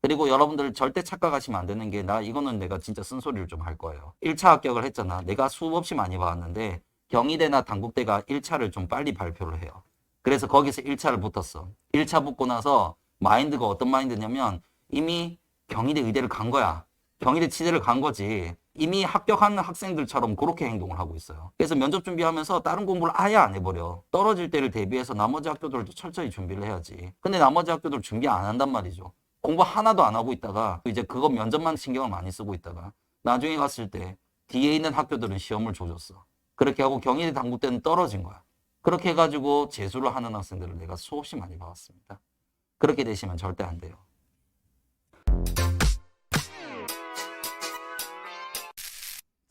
그리고 여러분들 절대 착각하시면 안 되는 게, 이거는 내가 진짜 쓴소리를 좀 할 거예요. 1차 합격을 했잖아. 내가 수없이 많이 봐왔는데 경희대나 단국대가 1차를 좀 빨리 발표를 해요. 그래서 거기서 1차를 붙었어. 1차 붙고 나서 마인드가 어떤 마인드냐면 이미 경희대 의대를 간 거야. 경희대 치대를 간 거지. 이미 합격하는 학생들처럼 그렇게 행동을 하고 있어요. 그래서 면접 준비하면서 다른 공부를 아예 안 해버려. 떨어질 때를 대비해서 나머지 학교들도 철저히 준비를 해야지. 근데 나머지 학교들 준비 안 한단 말이죠. 공부 하나도 안 하고 있다가 이제 그거 면접만 신경을 많이 쓰고 있다가 나중에 갔을 때 뒤에 있는 학교들은 시험을 줘줬어. 그렇게 하고 경희대 단국대는 떨어진 거야. 그렇게 해가지고 재수를 하는 학생들을 내가 수없이 많이 봐왔습니다. 그렇게 되시면 절대 안 돼요.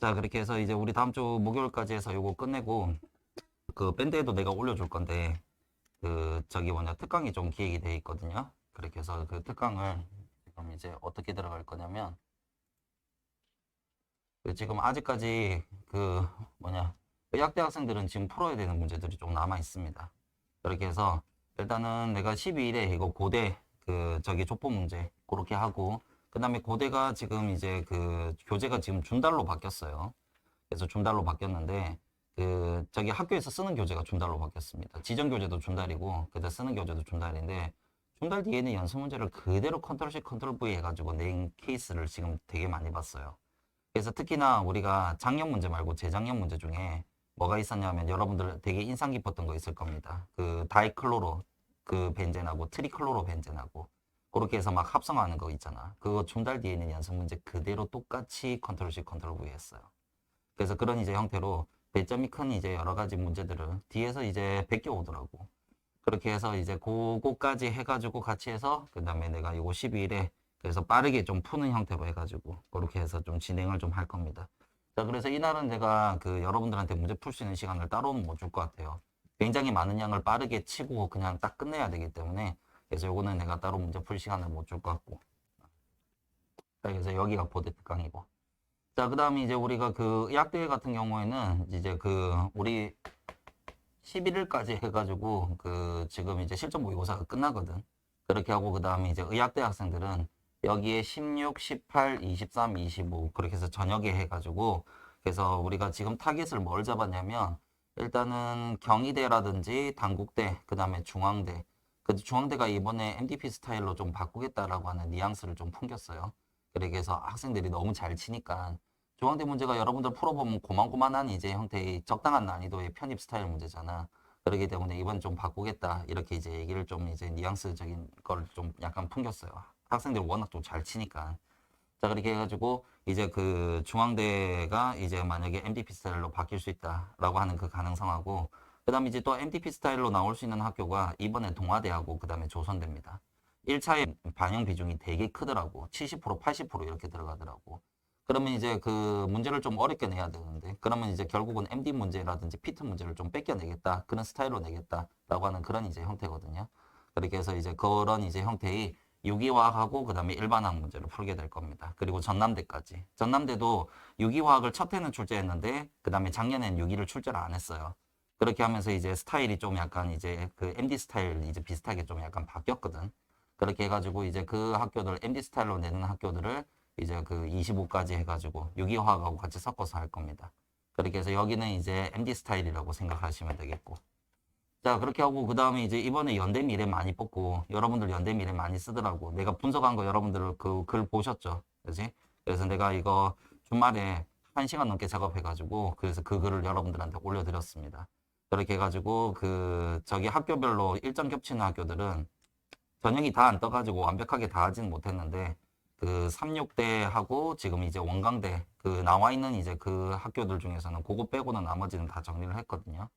자, 그렇게 해서 이제 우리 다음 주 목요일까지 해서 요거 끝내고 그 밴드에도 내가 올려줄 건데 그 저기 뭐냐 특강이 좀 기획이 돼 있거든요. 그렇게 해서 그 특강을 그럼 이제 어떻게 들어갈 거냐면 그 지금 아직까지 그 뭐냐 의학대 학생들은 지금 풀어야 되는 문제들이 좀 남아 있습니다. 그렇게 해서 일단은 내가 12일에 이거 고대 그 저기 족보 문제 그렇게 하고 그 다음에 고대가 지금 이제 그 교재가 지금 준달로 바뀌었어요. 그래서 준달로 바뀌었는데 그 저기 학교에서 쓰는 교재가 준달로 바뀌었습니다. 지정 교재도 준달이고 그때 쓰는 교재도 준달인데 준달 뒤에는 연습 문제를 그대로 컨트롤 C 컨트롤 V 해가지고 낸 케이스를 지금 되게 많이 봤어요. 그래서 특히나 우리가 작년 문제 말고 재작년 문제 중에 뭐가 있었냐면 여러분들 되게 인상 깊었던 거 있을 겁니다. 그 다이클로로 그 벤젠하고 트리클로로 벤젠하고 그렇게 해서 막 합성하는 거 있잖아. 그거 준달 뒤에 있는 연습 문제 그대로 똑같이 컨트롤 C 컨트롤 V 했어요. 그래서 그런 이제 형태로 배점이 큰 이제 여러 가지 문제들을 뒤에서 이제 베껴 오더라고. 그렇게 해서 이제 그거까지 해가지고 같이 해서 그 다음에 내가 이거 12일에 그래서 빠르게 좀 푸는 형태로 해가지고 그렇게 해서 좀 진행을 좀 할 겁니다. 자, 그래서 이날은 제가 그 여러분들한테 문제 풀 수 있는 시간을 따로는 못 줄 것 같아요. 굉장히 많은 양을 빠르게 치고 그냥 딱 끝내야 되기 때문에 그래서 요거는 내가 따로 문제 풀 시간을 못 줄 것 같고. 자, 그래서 여기가 보대 특강이고. 자, 그 다음에 이제 우리가 그 의학대회 같은 경우에는 이제 그 우리 11일까지 해가지고 그 지금 이제 실전 모의고사가 끝나거든. 그렇게 하고 그 다음에 이제 의학대 학생들은 여기에 16, 18, 23, 25 그렇게 해서 저녁에 해가지고 그래서 우리가 지금 타깃을 뭘 잡았냐면 일단은 경희대라든지 단국대 그 다음에 중앙대 그 중앙대가 이번에 MDP 스타일로 좀 바꾸겠다라고 하는 뉘앙스를 좀 풍겼어요. 그렇게 해서 학생들이 너무 잘 치니까 중앙대 문제가 여러분들 풀어보면 고만고만한 이제 형태의 적당한 난이도의 편입 스타일 문제잖아. 그렇기 때문에 이번 좀 바꾸겠다. 이렇게 이제 얘기를 좀 이제 뉘앙스적인 걸 좀 약간 풍겼어요. 학생들이 워낙 좀 잘 치니까. 자, 그렇게 해가지고 이제 그 중앙대가 이제 만약에 MDP 스타일로 바뀔 수 있다라고 하는 그 가능성하고 그 다음에 이제 또 MDP 스타일로 나올 수 있는 학교가 이번에 동아대하고 그 다음에 조선대입니다. 1차의 반영 비중이 되게 크더라고. 70%, 80% 이렇게 들어가더라고. 그러면 이제 그 문제를 좀 어렵게 내야 되는데 그러면 이제 결국은 MD 문제라든지 피트 문제를 좀 뺏겨내겠다. 그런 스타일로 내겠다라고 하는 그런 이제 형태거든요. 그렇게 해서 이제 그런 이제 형태의 유기화학하고 그다음에 일반학 문제를 풀게 될 겁니다. 그리고 전남대까지. 전남대도 유기화학을 첫 해는 출제했는데 그다음에 작년에는 유기를 출제를 안 했어요. 그렇게 하면서 이제 스타일이 좀 약간 이제 그 MD 스타일 이제 비슷하게 좀 약간 바뀌었거든. 그렇게 해가지고 이제 그 학교들 MD 스타일로 내는 학교들을 이제 그 25까지 해가지고 유기화학하고 같이 섞어서 할 겁니다. 그렇게 해서 여기는 이제 MD 스타일이라고 생각하시면 되겠고. 자, 그렇게 하고 그 다음에 이제 이번에 연대미래 많이 뽑고 여러분들 연대미래 많이 쓰더라고. 내가 분석한 거 여러분들 그 글 보셨죠? 그지? 그래서 내가 이거 주말에 1시간 넘게 작업해가지고 그래서 그 글을 여러분들한테 올려드렸습니다. 그렇게 해가지고 그 저기 학교별로 일정 겹치는 학교들은 전형이 다 안 떠가지고 완벽하게 다 하지는 못했는데 그 36대하고 지금 이제 원광대 그 나와 있는 이제 그 학교들 중에서는 그거 빼고는 나머지는 다 정리를 했거든요.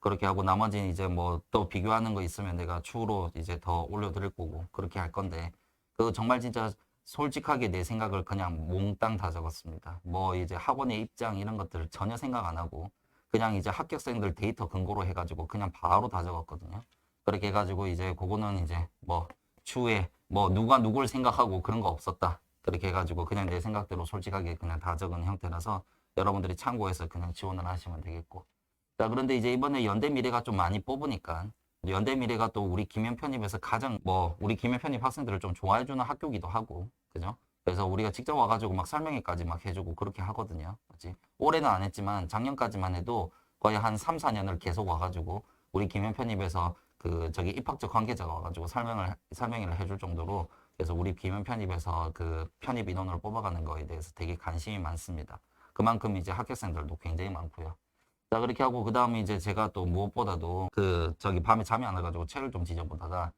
그렇게 하고 나머지는 이제 뭐 또 비교하는 거 있으면 내가 추후로 이제 더 올려드릴 거고 그렇게 할 건데 그 정말 진짜 솔직하게 내 생각을 그냥 몽땅 다 적었습니다. 뭐 이제 학원의 입장 이런 것들을 전혀 생각 안 하고 그냥 이제 합격생들 데이터 근거로 해가지고 그냥 바로 다 적었거든요. 그렇게 해가지고 이제 그거는 이제 뭐 추후에 뭐 누가 누굴 생각하고 그런 거 없었다. 그렇게 해가지고 그냥 내 생각대로 솔직하게 그냥 다 적은 형태라서 여러분들이 참고해서 그냥 지원을 하시면 되겠고. 자, 그런데 이제 이번에 연대미래가 좀 많이 뽑으니까 연대미래가 또 우리 김현 편입에서 가장 뭐 우리 김현 편입 학생들을 좀 좋아해주는 학교기도 하고, 그죠? 그래서 우리가 직접 와가지고 막 설명회까지 막 해주고 그렇게 하거든요. 그치? 올해는 안 했지만 작년까지만 해도 거의 한 3, 4년을 계속 와가지고 우리 김현 편입에서 그 저기 입학처 관계자가 와가지고 설명회를 해줄 정도로, 그래서 우리 김현 편입에서 그 편입 인원을 뽑아가는 거에 대해서 되게 관심이 많습니다. 그만큼 이제 합격생들도 굉장히 많고요. 자, 그렇게 하고, 그 다음에 이제 제가 또 무엇보다도 그, 저기 밤에 잠이 안 와가지고 책을 좀 뒤져보다가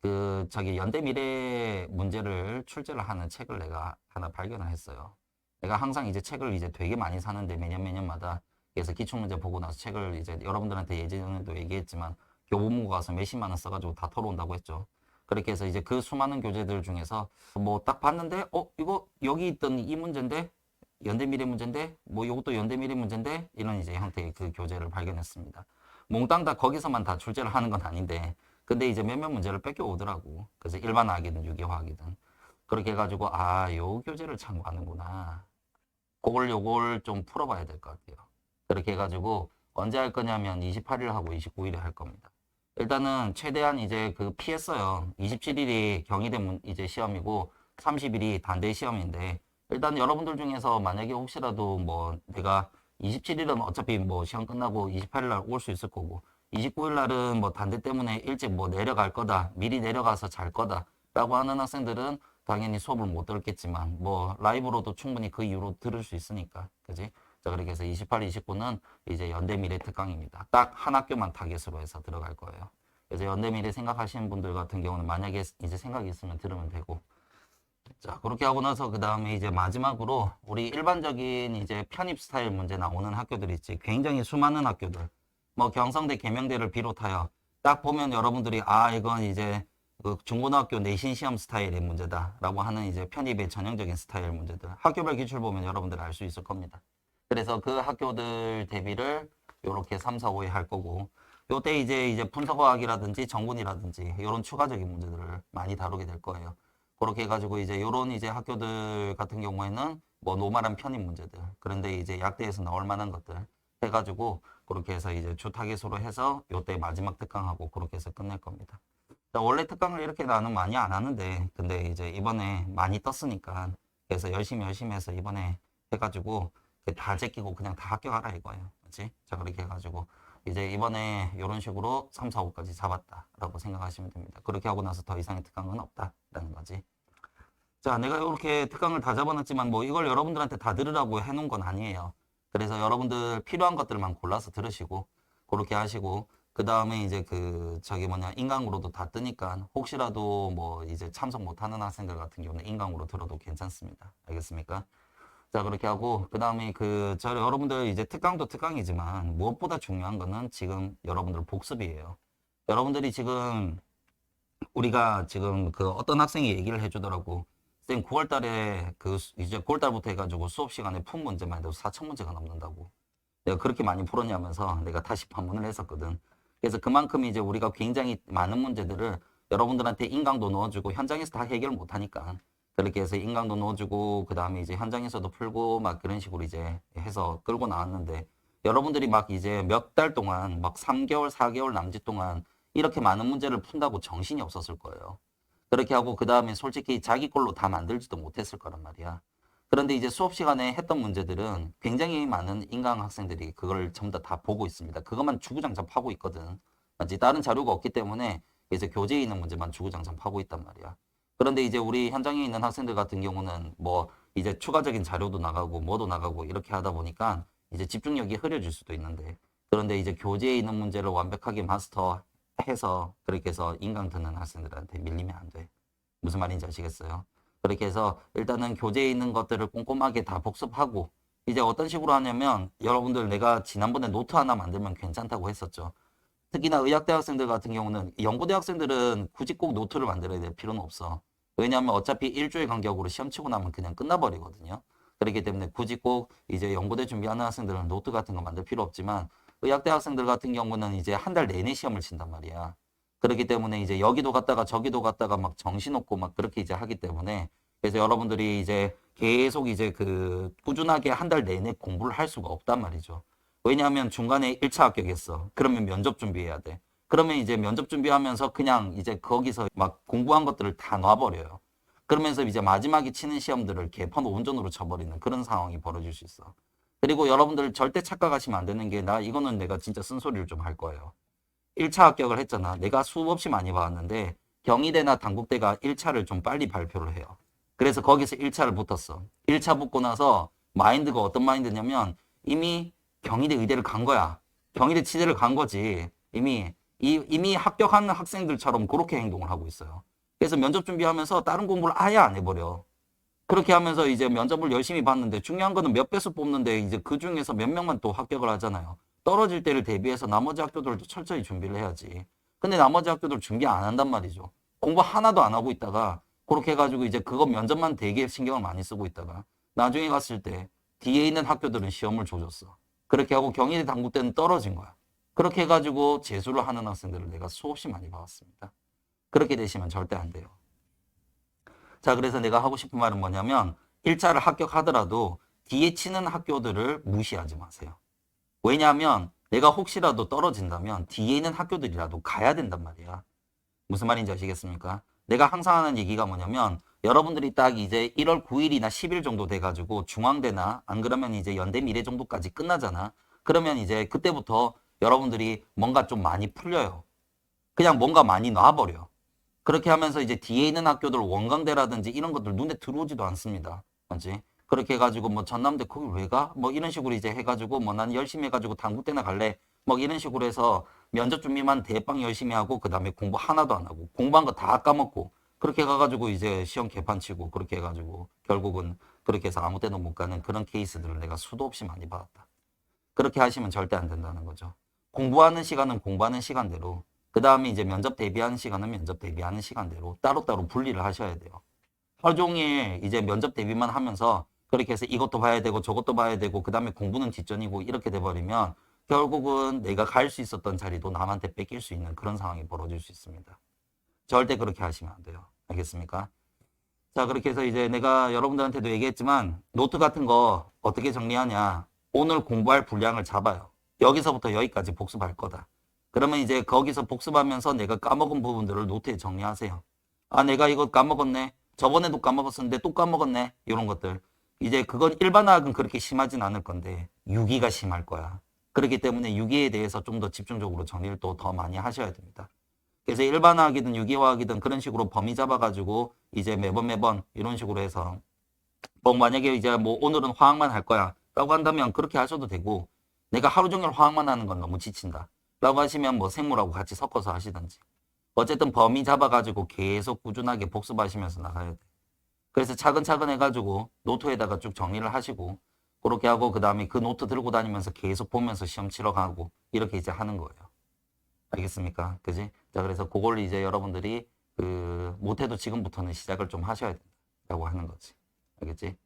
그, 저기 연대 미래 문제를 출제를 하는 책을 내가 하나 발견을 했어요. 내가 항상 이제 책을 이제 되게 많이 사는데 매년마다, 그래서 기출문제 보고 나서 책을 이제 여러분들한테 예전에도 얘기했지만 교보문고 가서 몇십만 원 써가지고 다 털어온다고 했죠. 그렇게 해서 이제 그 수많은 교재들 중에서 뭐 딱 봤는데, 이거 여기 있던 이 문제인데? 연대미래 문제인데, 뭐 이것도 연대미래 문제인데, 이런 이제 형태의 그 교재를 발견했습니다. 몽땅 다 거기서만 다 출제를 하는 건 아닌데, 근데 이제 몇몇 문제를 뺏겨 오더라고. 그래서 일반화학이든 유기화학이든. 그렇게 해가지고, 아, 요 교재를 참고하는구나. 요걸 좀 풀어봐야 될 것 같아요. 그렇게 해가지고, 언제 할 거냐면 28일 하고 29일에 할 겁니다. 일단은 최대한 이제 그 피했어요. 27일이 경희대 이제 시험이고, 30일이 단대 시험인데, 일단 여러분들 중에서 만약에 혹시라도 뭐 내가 27일은 어차피 뭐 시험 끝나고 28일 날 올 수 있을 거고, 29일 날은 뭐 단대 때문에 일찍 뭐 내려갈 거다, 미리 내려가서 잘 거다 라고 하는 학생들은 당연히 수업을 못 들었겠지만 뭐 라이브로도 충분히 그 이후로 들을 수 있으니까, 그지? 자, 그렇게 해서 28, 29는 이제 연대미래 특강입니다. 딱 한 학교만 타겟으로 해서 들어갈 거예요. 그래서 연대미래 생각하시는 분들 같은 경우는 만약에 이제 생각이 있으면 들으면 되고, 자, 그렇게 하고 나서 그 다음에 이제 마지막으로 우리 일반적인 이제 편입 스타일 문제 나오는 학교들 있지. 굉장히 수많은 학교들. 뭐 경성대, 계명대를 비롯하여 딱 보면 여러분들이 아, 이건 이제 그 중고등학교 내신 시험 스타일의 문제다라고 하는 이제 편입의 전형적인 스타일 문제들. 학교별 기출 보면 여러분들 알 수 있을 겁니다. 그래서 그 학교들 대비를 요렇게 3, 4, 5에 할 거고, 요때 이제 분석화학이라든지 정군이라든지 이런 추가적인 문제들을 많이 다루게 될 거예요. 그렇게 해가지고 이제 요런 이제 학교들 같은 경우에는 뭐 노말한 편입 문제들, 그런데 이제 약대에서 나올 만한 것들 해가지고 그렇게 해서 이제 주 타겟으로 해서 요때 마지막 특강하고 그렇게 해서 끝낼 겁니다. 원래 특강을 이렇게 나는 많이 안 하는데, 근데 이제 이번에 많이 떴으니까 그래서 열심히 해서 이번에 해가지고 다 제끼고 그냥 다 합격하라 이거예요. 그렇지? 자, 그렇게 해가지고 이제 이번에 이런 식으로 3, 4, 5까지 잡았다라고 생각하시면 됩니다. 그렇게 하고 나서 더 이상의 특강은 없다라는 거지. 자, 내가 이렇게 특강을 다 잡아놨지만 뭐 이걸 여러분들한테 다 들으라고 해놓은 건 아니에요. 그래서 여러분들 필요한 것들만 골라서 들으시고 그렇게 하시고, 그 다음에 이제 그 저기 뭐냐 인강으로도 다 뜨니까 혹시라도 뭐 이제 참석 못하는 학생들 같은 경우는 인강으로 들어도 괜찮습니다. 알겠습니까? 자, 그렇게 하고 그 다음에 저 여러분들 이제 특강도 특강이지만 무엇보다 중요한 거는 지금 여러분들 복습이에요. 여러분들이 지금 우리가 지금 그 어떤 학생이 얘기를 해주더라고. 쌤 9월 달에 이제 9월 달부터 해가지고 수업 시간에 푼 문제만 해도 4천 문제가 넘는다고. 내가 그렇게 많이 풀었냐면서 내가 다시 반문을 했었거든. 그래서 그만큼 이제 우리가 굉장히 많은 문제들을 여러분들한테 인강도 넣어주고 현장에서 다 해결 못하니까 그렇게 해서 인강도 넣어주고 그 다음에 이제 현장에서도 풀고 막 그런 식으로 이제 해서 끌고 나왔는데, 여러분들이 막 이제 몇 달 동안 막 3개월, 4개월 남짓 동안 이렇게 많은 문제를 푼다고 정신이 없었을 거예요. 그렇게 하고 그 다음에 솔직히 자기 걸로 다 만들지도 못했을 거란 말이야. 그런데 이제 수업 시간에 했던 문제들은 굉장히 많은 인강 학생들이 그걸 전부 다 보고 있습니다. 그것만 주구장창 파고 있거든. 맞지? 다른 자료가 없기 때문에 이제 교재에 있는 문제만 주구장창 파고 있단 말이야. 그런데 이제 우리 현장에 있는 학생들 같은 경우는 뭐 이제 추가적인 자료도 나가고 뭐도 나가고 이렇게 하다 보니까 이제 집중력이 흐려질 수도 있는데, 그런데 이제 교재에 있는 문제를 완벽하게 마스터해서 그렇게 해서 인강 듣는 학생들한테 밀리면 안 돼. 무슨 말인지 아시겠어요? 그렇게 해서 일단은 교재에 있는 것들을 꼼꼼하게 다 복습하고, 이제 어떤 식으로 하냐면 여러분들 내가 지난번에 노트 하나 만들면 괜찮다고 했었죠. 특히나 의학대 학생들 같은 경우는, 연고대 학생들은 굳이 꼭 노트를 만들어야 될 필요는 없어. 왜냐하면 어차피 일주일 간격으로 시험 치고 나면 그냥 끝나버리거든요. 그렇기 때문에 굳이 꼭 이제 연고대 준비하는 학생들은 노트 같은 거 만들 필요 없지만, 의학대 학생들 같은 경우는 이제 한 달 내내 시험을 친단 말이야. 그렇기 때문에 이제 여기도 갔다가 저기도 갔다가 막 정신없고 막 그렇게 이제 하기 때문에, 그래서 여러분들이 이제 계속 이제 그 꾸준하게 한 달 내내 공부를 할 수가 없단 말이죠. 왜냐하면 중간에 1차 합격했어. 그러면 면접 준비해야 돼. 그러면 이제 면접 준비하면서 그냥 이제 거기서 막 공부한 것들을 다 놔버려요. 그러면서 이제 마지막에 치는 시험들을 개판 온전으로 쳐버리는 그런 상황이 벌어질 수 있어. 그리고 여러분들 절대 착각하시면 안 되는 게, 나 이거는 내가 진짜 쓴소리를 좀 할 거예요. 1차 합격을 했잖아. 내가 수없이 많이 봤는데 경희대나 단국대가 1차를 좀 빨리 발표를 해요. 그래서 거기서 1차를 붙었어. 1차 붙고 나서 마인드가 어떤 마인드냐면 이미 경희대 의대를 간 거야. 경희대 치대를 간 거지. 이미 합격한 학생들처럼 그렇게 행동을 하고 있어요. 그래서 면접 준비하면서 다른 공부를 아예 안 해버려. 그렇게 하면서 이제 면접을 열심히 봤는데 중요한 거는 몇 배수 뽑는데 이제 그 중에서 몇 명만 또 합격을 하잖아요. 떨어질 때를 대비해서 나머지 학교들도 철저히 준비를 해야지. 근데 나머지 학교들 준비 안 한단 말이죠. 공부 하나도 안 하고 있다가 그렇게 해가지고 이제 그거 면접만 되게 신경을 많이 쓰고 있다가 나중에 갔을 때 뒤에 있는 학교들은 시험을 조졌어. 그렇게 하고 경희대 단국대는 떨어진 거야. 그렇게 해가지고 재수를 하는 학생들을 내가 수없이 많이 봐왔습니다. 그렇게 되시면 절대 안 돼요. 자, 그래서 내가 하고 싶은 말은 뭐냐면 1차를 합격하더라도 뒤에 치는 학교들을 무시하지 마세요. 왜냐하면 내가 혹시라도 떨어진다면 뒤에 있는 학교들이라도 가야 된단 말이야. 무슨 말인지 아시겠습니까? 내가 항상 하는 얘기가 뭐냐면 여러분들이 딱 이제 1월 9일이나 10일 정도 돼가지고 중앙대나 안 그러면 이제 연대 미래 정도까지 끝나잖아. 그러면 이제 그때부터 여러분들이 뭔가 좀 많이 풀려요. 그냥 뭔가 많이 놔버려. 그렇게 하면서 이제 뒤에 있는 학교들 원광대라든지 이런 것들 눈에 들어오지도 않습니다. 맞지? 그렇게 해가지고 뭐 전남대 거기 왜 가? 뭐 이런 식으로 이제 해가지고 뭐 난 열심히 해가지고 단국대나 갈래? 뭐 이런 식으로 해서 면접 준비만 대빵 열심히 하고 그 다음에 공부 하나도 안 하고 공부한 거 다 까먹고 그렇게 가가지고 이제 시험 개판 치고 그렇게 해가지고 결국은 그렇게 해서 아무 때나 못 가는 그런 케이스들을 내가 수도 없이 많이 받았다. 그렇게 하시면 절대 안 된다는 거죠. 공부하는 시간은 공부하는 시간대로, 그 다음에 이제 면접 대비하는 시간은 면접 대비하는 시간대로 따로따로 분리를 하셔야 돼요. 하루 종일 이제 면접 대비만 하면서 그렇게 해서 이것도 봐야 되고 저것도 봐야 되고 그 다음에 공부는 뒷전이고 이렇게 돼버리면 결국은 내가 갈 수 있었던 자리도 남한테 뺏길 수 있는 그런 상황이 벌어질 수 있습니다. 절대 그렇게 하시면 안 돼요. 알겠습니까? 자, 그렇게 해서 이제 내가 여러분들한테도 얘기했지만 노트 같은 거 어떻게 정리하냐. 오늘 공부할 분량을 잡아요. 여기서부터 여기까지 복습할 거다. 그러면 이제 거기서 복습하면서 내가 까먹은 부분들을 노트에 정리하세요. 아, 내가 이거 까먹었네. 저번에도 까먹었었는데 또 까먹었네. 이런 것들. 이제 그건 일반화학은 그렇게 심하진 않을 건데 유기가 심할 거야. 그렇기 때문에 유기에 대해서 좀 더 집중적으로 정리를 또 더 많이 하셔야 됩니다. 그래서 일반화학이든 유기화학이든 그런 식으로 범위 잡아가지고 이제 매번 이런 식으로 해서 뭐 만약에 이제 뭐 오늘은 화학만 할 거야 라고 한다면 그렇게 하셔도 되고, 내가 하루 종일 화학만 하는 건 너무 지친다 라고 하시면 뭐 생물하고 같이 섞어서 하시든지, 어쨌든 범위 잡아가지고 계속 꾸준하게 복습하시면서 나가야 돼. 그래서 차근차근 해가지고 노트에다가 쭉 정리를 하시고 그렇게 하고 그 다음에 그 노트 들고 다니면서 계속 보면서 시험 치러 가고 이렇게 이제 하는 거예요. 알겠습니까? 그지? 자, 그래서 그걸 이제 여러분들이 못해도 지금부터는 시작을 좀 하셔야 된다고 하는 거지. 알겠지?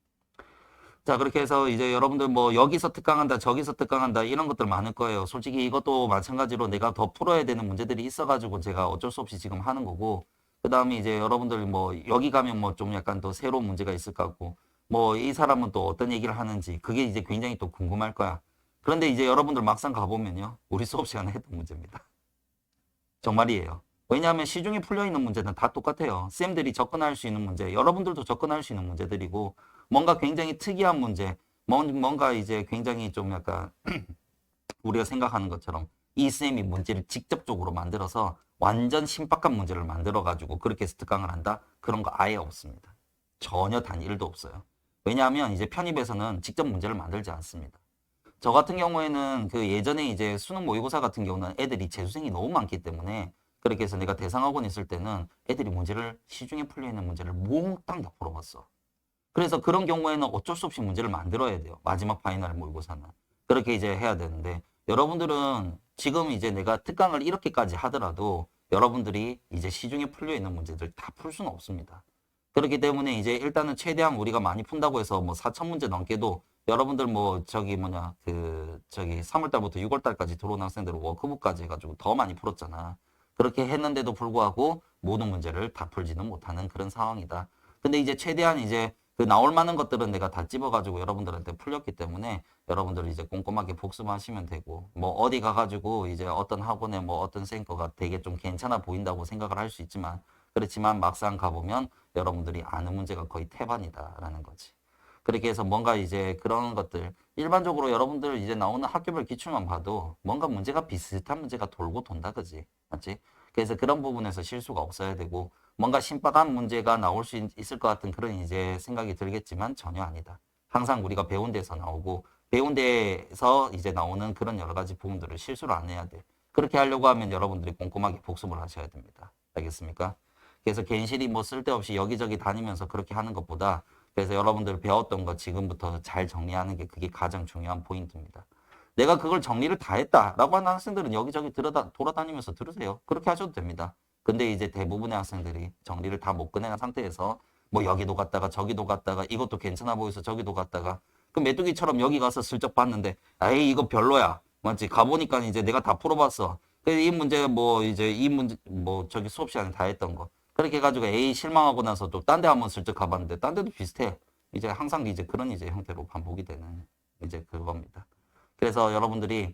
자, 그렇게 해서 이제 여러분들 뭐 여기서 특강한다, 저기서 특강한다 이런 것들 많을 거예요. 솔직히 이것도 마찬가지로 내가 더 풀어야 되는 문제들이 있어가지고 제가 어쩔 수 없이 지금 하는 거고, 그 다음에 이제 여러분들 뭐 여기 가면 뭐 좀 약간 더 새로운 문제가 있을 것 같고, 뭐 이 사람은 또 어떤 얘기를 하는지 그게 이제 굉장히 또 궁금할 거야. 그런데 이제 여러분들 막상 가보면요. 우리 수업 시간에 했던 문제입니다. 정말이에요. 왜냐하면 시중에 풀려있는 문제는 다 똑같아요. 쌤들이 접근할 수 있는 문제, 여러분들도 접근할 수 있는 문제들이고, 뭔가 굉장히 특이한 문제, 뭔가 이제 굉장히 좀 약간 우리가 생각하는 것처럼 이 쌤이 문제를 직접적으로 만들어서 완전 신박한 문제를 만들어가지고 그렇게 해서 특강을 한다? 그런 거 아예 없습니다. 전혀 단 1도 없어요. 왜냐하면 이제 편입에서는 직접 문제를 만들지 않습니다. 저 같은 경우에는 그 예전에 이제 수능 모의고사 같은 경우는 애들이 재수생이 너무 많기 때문에 그렇게 해서 내가 대상학원 있을 때는 애들이 문제를 시중에 풀려있는 문제를 몽땅 다 풀어봤어. 그래서 그런 경우에는 어쩔 수 없이 문제를 만들어야 돼요. 마지막 파이널 모의고사는. 그렇게 이제 해야 되는데 여러분들은 지금 이제 내가 특강을 이렇게까지 하더라도 여러분들이 이제 시중에 풀려있는 문제들 다 풀 수는 없습니다. 그렇기 때문에 이제 일단은 최대한 우리가 많이 푼다고 해서 뭐 4,000문제 넘게도 여러분들 뭐 저기 뭐냐 그 저기 3월달부터 6월달까지 들어온 학생들은 워크북까지 해가지고 더 많이 풀었잖아. 그렇게 했는데도 불구하고 모든 문제를 다 풀지는 못하는 그런 상황이다. 근데 이제 최대한 이제 그 나올 만한 것들은 내가 다 집어가지고 여러분들한테 풀렸기 때문에 여러분들 이제 꼼꼼하게 복습하시면 되고, 뭐 어디 가가지고 이제 어떤 학원에 뭐 어떤 쌤거가 되게 좀 괜찮아 보인다고 생각을 할 수 있지만, 그렇지만 막상 가보면 여러분들이 아는 문제가 거의 태반이다라는 거지. 그렇게 해서 뭔가 이제 그런 것들, 일반적으로 여러분들 이제 나오는 학교별 기출만 봐도 뭔가 문제가 비슷한 문제가 돌고 돈다, 그지? 맞지? 그래서 그런 부분에서 실수가 없어야 되고, 뭔가 신박한 문제가 나올 수 있을 것 같은 그런 이제 생각이 들겠지만 전혀 아니다. 항상 우리가 배운 데서 나오고, 배운 데에서 이제 나오는 그런 여러 가지 부분들을 실수를 안 해야 돼. 그렇게 하려고 하면 여러분들이 꼼꼼하게 복습을 하셔야 됩니다. 알겠습니까? 그래서 괜시리 뭐 쓸데없이 여기저기 다니면서 그렇게 하는 것보다, 그래서 여러분들 배웠던 거 지금부터 잘 정리하는 게 그게 가장 중요한 포인트입니다. 내가 그걸 정리를 다 했다라고 하는 학생들은 여기저기 돌아다니면서 들으세요. 그렇게 하셔도 됩니다. 근데 이제 대부분의 학생들이 정리를 다 못 끝내는 상태에서 뭐 여기도 갔다가 저기도 갔다가 이것도 괜찮아 보여서 저기도 갔다가, 그 메뚜기처럼 여기 가서 슬쩍 봤는데 에이 이거 별로야. 맞지? 가보니까 이제 내가 다 풀어봤어. 그래서 이 문제 뭐 이제 이 문제 뭐 저기 수업 시간에 다 했던 거. 그렇게 해가지고 에이 실망하고 나서 또 딴 데 한번 슬쩍 가봤는데 딴 데도 비슷해. 이제 항상 이제 그런 이제 형태로 반복이 되는 이제 그겁니다. 그래서 여러분들이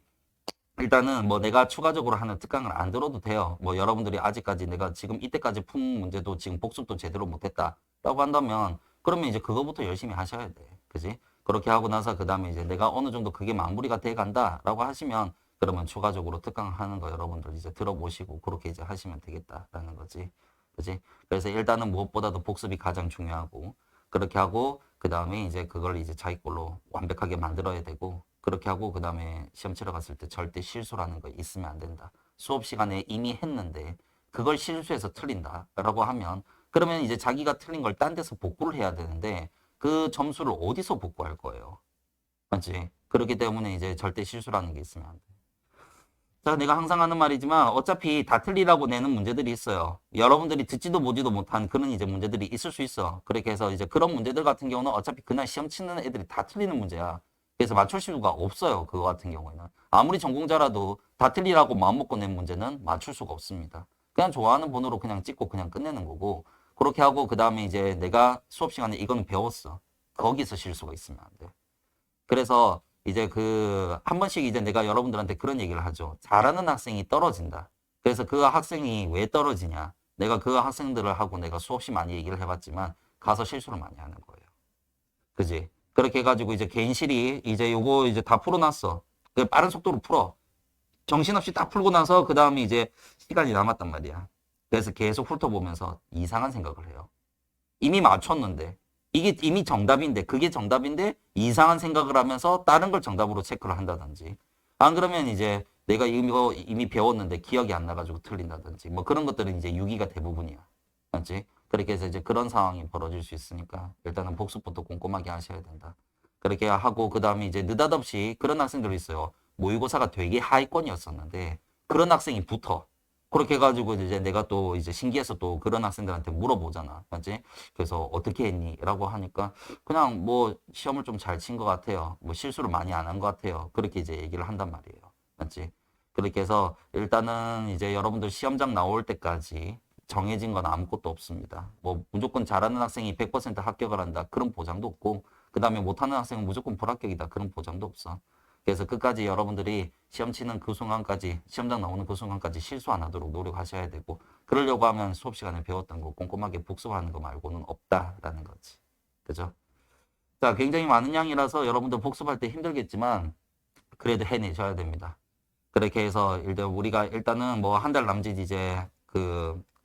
일단은 뭐 내가 추가적으로 하는 특강을 안 들어도 돼요. 뭐 여러분들이 아직까지 내가 지금 이때까지 푼 문제도 지금 복습도 제대로 못했다라고 한다면 그러면 이제 그거부터 열심히 하셔야 돼. 그지? 그렇게 하고 나서 그 다음에 이제 내가 어느 정도 그게 마무리가 돼 간다라고 하시면 그러면 추가적으로 특강 하는 거 여러분들 이제 들어보시고 그렇게 이제 하시면 되겠다라는 거지. 그지? 그래서 일단은 무엇보다도 복습이 가장 중요하고 그렇게 하고 그 다음에 이제 그걸 이제 자기 걸로 완벽하게 만들어야 되고 그렇게 하고 그 다음에 시험 치러 갔을 때 절대 실수라는 거 있으면 안 된다. 수업 시간에 이미 했는데 그걸 실수해서 틀린다라고 하면 그러면 이제 자기가 틀린 걸 딴 데서 복구를 해야 되는데 그 점수를 어디서 복구할 거예요? 맞지? 그렇기 때문에 이제 절대 실수라는 게 있으면 안 돼. 자, 내가 항상 하는 말이지만 어차피 다 틀리라고 내는 문제들이 있어요. 여러분들이 듣지도 보지도 못한 그런 이제 문제들이 있을 수 있어. 그렇게 해서 이제 그런 문제들 같은 경우는 어차피 그날 시험 치는 애들이 다 틀리는 문제야. 그래서 맞출 수가 없어요. 그거 같은 경우에는. 아무리 전공자라도 다 틀리라고 마음먹고 낸 문제는 맞출 수가 없습니다. 그냥 좋아하는 번호로 그냥 찍고 그냥 끝내는 거고. 그렇게 하고 그 다음에 이제 내가 수업 시간에 이거는 배웠어. 거기서 실수가 있으면 안 돼. 그래서 이제 그 한 번씩 이제 내가 여러분들한테 그런 얘기를 하죠. 잘하는 학생이 떨어진다. 그래서 그 학생이 왜 떨어지냐? 내가 그 학생들을 하고 내가 수없이 많이 얘기를 해봤지만 가서 실수를 많이 하는 거예요. 그지? 그렇게 해가지고 이제 개인실이 이제 요거 이제 다 풀어놨어. 그 빠른 속도로 풀어. 정신없이 딱 풀고 나서 그 다음에 이제 시간이 남았단 말이야. 그래서 계속 훑어보면서 이상한 생각을 해요. 이미 맞췄는데 이게 이미 정답인데 그게 정답인데 이상한 생각을 하면서 다른 걸 정답으로 체크를 한다든지 안 그러면 이제 내가 이미 배웠는데 기억이 안 나가지고 틀린다든지 뭐 그런 것들은 이제 유기가 대부분이야. 맞지? 그렇게 해서 이제 그런 상황이 벌어질 수 있으니까 일단은 복습부터 꼼꼼하게 하셔야 된다. 그렇게 하고 그 다음에 이제 느닷없이 그런 학생들이 있어요. 모의고사가 되게 하위권이었었는데 그런 학생이 붙어. 그렇게 해가지고 이제 내가 또 이제 신기해서 또 그런 학생들한테 물어보잖아. 맞지? 그래서 어떻게 했니? 라고 하니까 그냥 뭐 시험을 좀 잘 친 것 같아요. 뭐 실수를 많이 안 한 것 같아요. 그렇게 이제 얘기를 한단 말이에요. 맞지? 그렇게 해서 일단은 이제 여러분들 시험장 나올 때까지 정해진 건 아무것도 없습니다. 뭐 무조건 잘하는 학생이 100% 합격을 한다. 그런 보장도 없고 그 다음에 못하는 학생은 무조건 불합격이다. 그런 보장도 없어. 그래서 끝까지 여러분들이 시험 치는 그 순간까지, 시험장 나오는 그 순간까지 실수 안 하도록 노력하셔야 되고, 그러려고 하면 수업 시간에 배웠던 거 꼼꼼하게 복습하는 거 말고는 없다라는 거지. 그죠? 자, 굉장히 많은 양이라서 여러분들 복습할 때 힘들겠지만, 그래도 해내셔야 됩니다. 그렇게 해서 일단 우리가 일단은 뭐 한 달 남짓 이제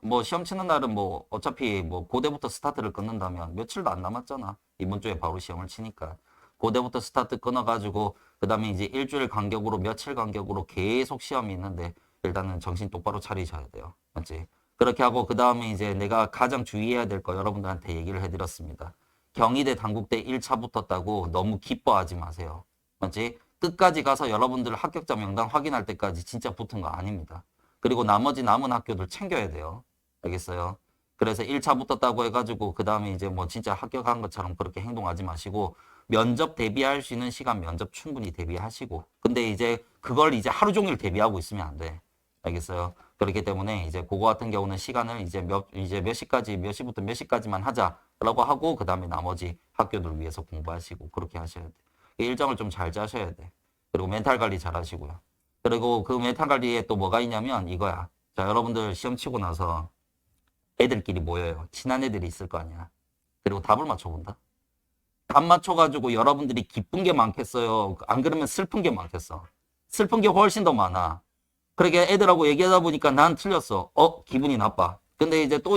뭐 시험 치는 날은 뭐 어차피 뭐 고대부터 스타트를 끊는다면 며칠도 안 남았잖아. 이번 주에 바로 시험을 치니까. 고대부터 스타트 끊어가지고 그다음에 이제 일주일 간격으로 며칠 간격으로 계속 시험이 있는데 일단은 정신 똑바로 차리셔야 돼요. 맞지? 그렇게 하고 그다음에 이제 내가 가장 주의해야 될 거 여러분들한테 얘기를 해드렸습니다. 경희대 단국대 1차 붙었다고 너무 기뻐하지 마세요. 맞지? 끝까지 가서 여러분들 합격자 명단 확인할 때까지 진짜 붙은 거 아닙니다. 그리고 나머지 남은 학교들 챙겨야 돼요. 알겠어요? 그래서 1차 붙었다고 해가지고 그 다음에 이제 뭐 진짜 합격한 것처럼 그렇게 행동하지 마시고 면접 대비할 수 있는 시간 면접 충분히 대비하시고 근데 이제 그걸 이제 하루 종일 대비하고 있으면 안 돼. 알겠어요? 그렇기 때문에 이제 그거 같은 경우는 시간을 이제 몇 시까지 몇 시부터 몇 시까지만 하자. 라고 하고 그 다음에 나머지 학교들 위해서 공부하시고 그렇게 하셔야 돼. 일정을 좀 잘 짜셔야 돼. 그리고 멘탈 관리 잘 하시고요. 그리고 그 멘탈 관리에 또 뭐가 있냐면 이거야. 자, 여러분들 시험 치고 나서 애들끼리 모여요. 친한 애들이 있을 거 아니야. 그리고 답을 맞춰본다. 답 맞춰가지고 여러분들이 기쁜 게 많겠어요? 안 그러면 슬픈 게 많겠어? 슬픈 게 훨씬 더 많아. 그렇게 애들하고 얘기하다 보니까 난 틀렸어. 기분이 나빠. 근데 이제 또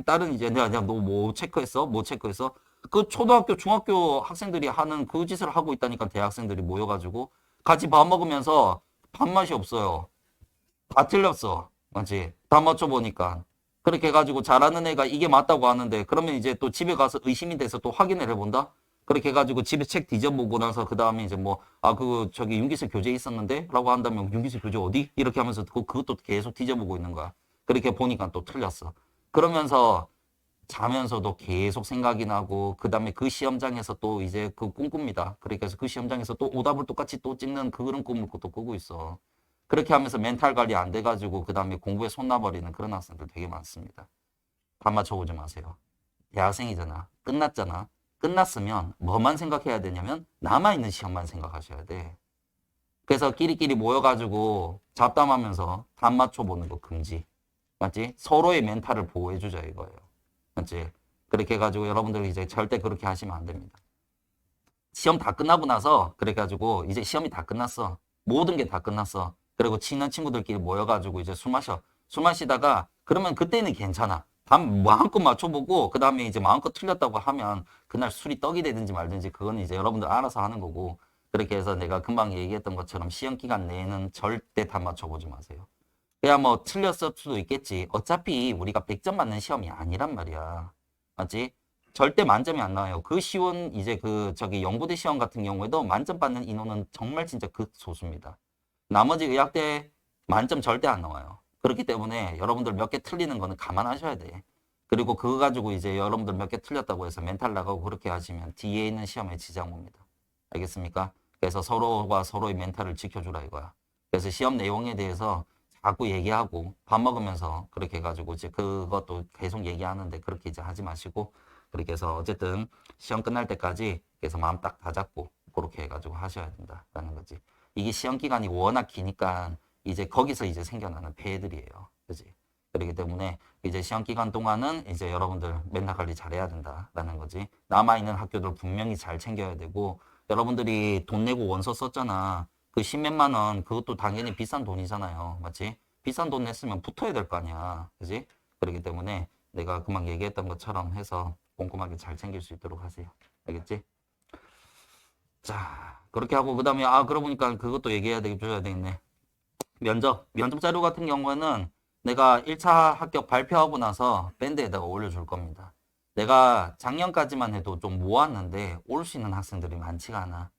다른 이제 내가 너 뭐 체크했어? 뭐 체크했어? 그 초등학교, 중학교 학생들이 하는 그 짓을 하고 있다니까 대학생들이 모여가지고 같이 밥 먹으면서 밥맛이 없어요. 다 틀렸어. 맞지? 다 맞춰보니까. 그렇게 해가지고 잘하는 애가 이게 맞다고 하는데 그러면 이제 또 집에 가서 의심이 돼서 또 확인을 해본다? 그렇게 해가지고 집에 책 뒤져보고 나서 그 다음에 이제 뭐, 저기 윤기수 교재 있었는데? 라고 한다면 윤기수 교재 어디? 이렇게 하면서 그것도 계속 뒤져보고 있는 거야. 그렇게 보니까 또 틀렸어. 그러면서 자면서도 계속 생각이 나고, 그 다음에 그 시험장에서 또 이제 그 꿈꿉니다. 그렇게 해서 그 시험장에서 또 오답을 똑같이 또 찍는 그런 꿈을 또 꾸고 있어. 그렇게 하면서 멘탈 관리 안 돼가지고, 그 다음에 공부에 손 놔버리는 그런 학생들 되게 많습니다. 다 맞춰보지 마세요. 대학생이잖아. 끝났잖아. 끝났으면 뭐만 생각해야 되냐면 남아있는 시험만 생각하셔야 돼. 그래서 끼리끼리 모여가지고 잡담하면서 답 맞춰보는 거 금지. 맞지? 서로의 멘탈을 보호해주자 이거예요. 맞지? 그렇게 해가지고 여러분들 이제 절대 그렇게 하시면 안 됩니다. 시험 다 끝나고 나서 그렇게 해가지고 이제 시험이 다 끝났어. 모든 게 다 끝났어. 그리고 친한 친구들끼리 모여가지고 이제 술 마셔. 술 마시다가 그러면 그때는 괜찮아. 답 마음껏 맞춰보고 그 다음에 이제 마음껏 틀렸다고 하면 그날 술이 떡이 되든지 말든지 그거는 이제 여러분들 알아서 하는 거고 그렇게 해서 내가 금방 얘기했던 것처럼 시험 기간 내에는 절대 답 맞춰보지 마세요. 그냥 뭐 틀렸을 수도 있겠지. 어차피 우리가 100점 맞는 시험이 아니란 말이야. 맞지? 절대 만점이 안 나와요. 그 시원 이제 저기 연구대 시험 같은 경우에도 만점 받는 인원은 정말 진짜 극소수입니다. 나머지 의학대 만점 절대 안 나와요. 그렇기 때문에 여러분들 몇 개 틀리는 거는 감안하셔야 돼. 그리고 그거 가지고 이제 여러분들 몇 개 틀렸다고 해서 멘탈 나가고 그렇게 하시면 뒤에 있는 시험에 지장 옵니다. 알겠습니까? 그래서 서로가 서로의 멘탈을 지켜주라 이거야. 그래서 시험 내용에 대해서 자꾸 얘기하고 밥 먹으면서 그렇게 해가지고 이제 그것도 계속 얘기하는데 그렇게 이제 하지 마시고 그렇게 해서 어쨌든 시험 끝날 때까지 그래서 마음 딱 다잡고 그렇게 해가지고 하셔야 된다라는 거지. 이게 시험 기간이 워낙 기니까 이제 거기서 이제 생겨나는 폐해들이에요. 그지? 그렇기 때문에 이제 시험 기간 동안은 이제 여러분들 멘탈 관리 잘해야 된다라는 거지. 남아있는 학교들 분명히 잘 챙겨야 되고 여러분들이 돈 내고 원서 썼잖아. 그 십몇만 원 그것도 당연히 비싼 돈이잖아요. 맞지? 비싼 돈 냈으면 붙어야 될 거 아니야. 그지? 그렇기 때문에 내가 금방 얘기했던 것처럼 해서 꼼꼼하게 잘 챙길 수 있도록 하세요. 알겠지? 자, 그렇게 하고 그다음에 그러고 보니까 그것도 얘기해야 줘야 되겠네. 면접 자료 같은 경우에는 내가 1차 합격 발표하고 나서 밴드에다가 올려줄 겁니다. 내가 작년까지만 해도 좀 모았는데 올 수 있는 학생들이 많지가 않아.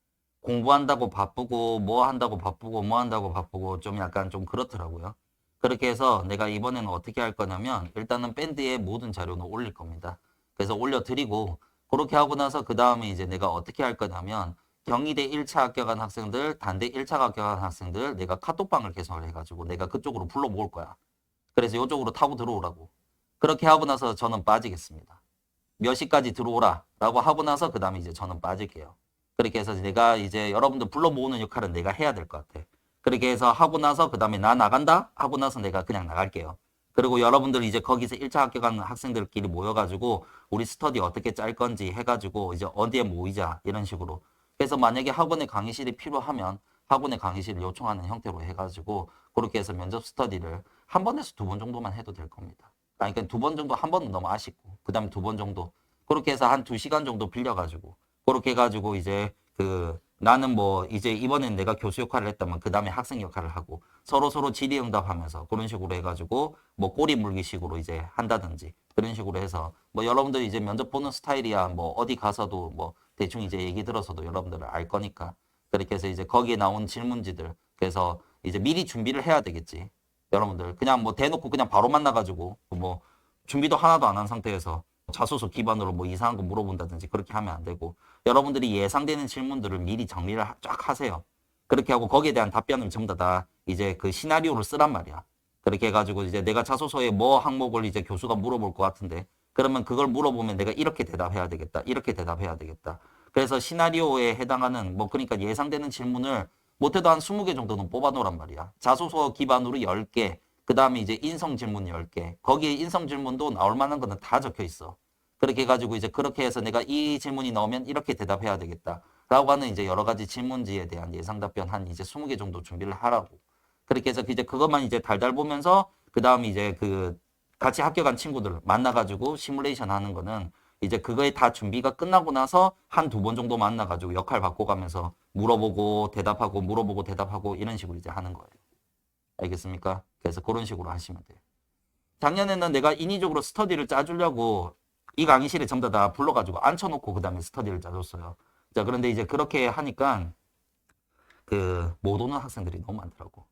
공부한다고 바쁘고 뭐 한다고 바쁘고 뭐 한다고 바쁘고 좀 약간 좀 그렇더라고요. 그렇게 해서 내가 이번에는 어떻게 할 거냐면 일단은 밴드에 모든 자료는 올릴 겁니다. 그래서 올려드리고 그렇게 하고 나서 그 다음에 이제 내가 어떻게 할 거냐면 경희대 1차 합격한 학생들, 단대 1차 합격한 학생들 내가 카톡방을 개설을 해가지고 내가 그쪽으로 불러 모을 거야. 그래서 이쪽으로 타고 들어오라고. 그렇게 하고 나서 저는 빠지겠습니다. 몇 시까지 들어오라 라고 하고 나서 그 다음에 이제 저는 빠질게요. 그렇게 해서 내가 이제 여러분들 불러 모으는 역할은 내가 해야 될 것 같아. 그렇게 해서 하고 나서 그 다음에 나 나간다 하고 나서 내가 그냥 나갈게요. 그리고 여러분들 이제 거기서 1차 합격한 학생들끼리 모여가지고 우리 스터디 어떻게 짤 건지 해가지고 이제 어디에 모이자 이런 식으로. 그래서 만약에 학원의 강의실이 필요하면 학원의 강의실을 요청하는 형태로 해가지고 그렇게 해서 면접 스터디를 한 번에서 두 번 정도만 해도 될 겁니다. 그러니까 두 번 정도 한 번은 너무 아쉽고 그 다음에 두 번 정도 그렇게 해서 한 2시간 정도 빌려가지고 그렇게 해가지고 이제 나는 뭐 이제 이번엔 내가 교수 역할을 했다면 그 다음에 학생 역할을 하고 서로 질의응답하면서 그런 식으로 해가지고 뭐 꼬리 물기 식으로 이제 한다든지 그런 식으로 해서 뭐 여러분들이 이제 면접 보는 스타일이야 뭐 어디 가서도 뭐 대충 이제 얘기 들어서도 여러분들은 알 거니까 그렇게 해서 이제 거기에 나온 질문지들 그래서 이제 미리 준비를 해야 되겠지. 여러분들 그냥 뭐 대놓고 그냥 바로 만나가지고 뭐 준비도 하나도 안 한 상태에서 자소서 기반으로 뭐 이상한 거 물어본다든지 그렇게 하면 안 되고 여러분들이 예상되는 질문들을 미리 정리를 쫙 하세요. 그렇게 하고 거기에 대한 답변은 전부 다 이제 그 시나리오를 쓰란 말이야. 그렇게 해가지고 이제 내가 자소서에 뭐 항목을 이제 교수가 물어볼 것 같은데 그러면 그걸 물어보면 내가 이렇게 대답해야 되겠다. 이렇게 대답해야 되겠다. 그래서 시나리오에 해당하는 뭐 그러니까 예상되는 질문을 못해도 한 20개 정도는 뽑아놓으란 말이야. 자소서 기반으로 10개, 그 다음에 이제 인성 질문 10개. 거기에 인성 질문도 나올 만한 거는 다 적혀 있어. 그렇게 해가지고 이제 그렇게 해서 내가 이 질문이 나오면 이렇게 대답해야 되겠다. 라고 하는 이제 여러 가지 질문지에 대한 예상 답변 한 이제 20개 정도 준비를 하라고. 그렇게 해서 이제 그것만 이제 달달 보면서 그 다음 이제 그 같이 합격한 친구들 만나가지고 시뮬레이션 하는 거는 이제 그거에 다 준비가 끝나고 나서 한 두 번 정도 만나가지고 역할 바꿔가면서 물어보고 대답하고 물어보고 대답하고 이런 식으로 이제 하는 거예요. 알겠습니까? 그래서 그런 식으로 하시면 돼요. 작년에는 내가 인위적으로 스터디를 짜주려고 이 강의실에 전부 다 불러가지고 앉혀놓고 그 다음에 스터디를 짜줬어요. 자, 그런데 이제 그렇게 하니까 그 못 오는 학생들이 너무 많더라고.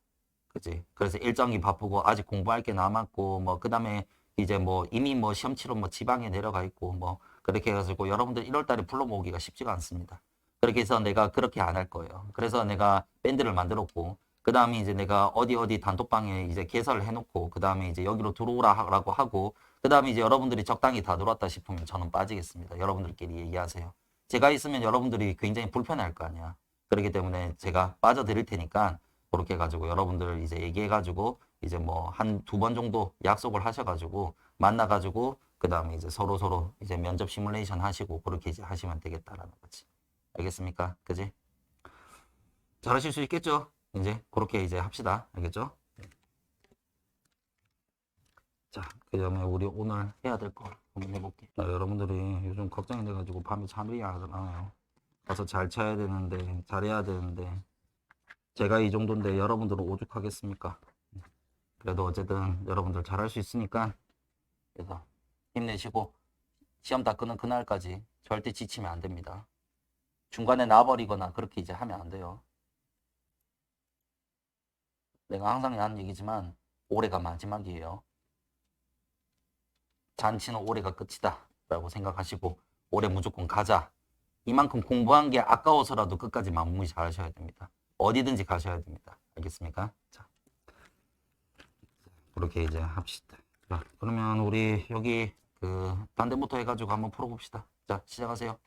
그치? 그래서 일정이 바쁘고 아직 공부할 게 남았고 뭐 그다음에 이제 뭐 이미 뭐 시험 치러 뭐 지방에 내려가 있고 뭐 그렇게 해가지고 여러분들 1월 달에 불러 모으기가 쉽지가 않습니다. 그렇게 해서 내가 그렇게 안 할 거예요. 그래서 내가 밴드를 만들었고 그 다음에 이제 내가 어디 어디 단톡방에 이제 개설을 해놓고 그 다음에 이제 여기로 들어오라고 하고 그 다음에 이제 여러분들이 적당히 다 들어왔다 싶으면 저는 빠지겠습니다. 여러분들끼리 얘기하세요. 제가 있으면 여러분들이 굉장히 불편할 거 아니야. 그렇기 때문에 제가 빠져드릴 테니까 그렇게 해가지고 여러분들 이제 얘기해가지고 이제 뭐 한 두 번 정도 약속을 하셔가지고 만나가지고 그 다음에 이제 서로 이제 면접 시뮬레이션 하시고 그렇게 이제 하시면 되겠다라는 거지. 알겠습니까? 그지? 잘하실 수 있겠죠? 이제 그렇게 이제 합시다. 알겠죠? 자, 그 다음에 우리 오늘 해야 될 거 한번 해볼게. 자, 여러분들이 요즘 걱정이 돼가지고 밤에 잠이 안 와요. 가서 잘 자야 되는데 잘해야 되는데 제가 이 정도인데 여러분들은 오죽하겠습니까? 그래도 어쨌든 여러분들 잘할 수 있으니까 그래서 힘내시고 시험 다 끄는 그날까지 절대 지치면 안 됩니다. 중간에 놔버리거나 그렇게 이제 하면 안 돼요. 내가 항상 하는 얘기지만 올해가 마지막이에요. 잔치는 올해가 끝이다 라고 생각하시고 올해 무조건 가자. 이만큼 공부한 게 아까워서라도 끝까지 마무리 잘 하셔야 됩니다. 어디든지 가셔야 됩니다. 알겠습니까? 자, 그렇게 이제 합시다. 자, 그러면 우리 여기 그 단대부터 해가지고 한번 풀어봅시다. 자, 시작하세요.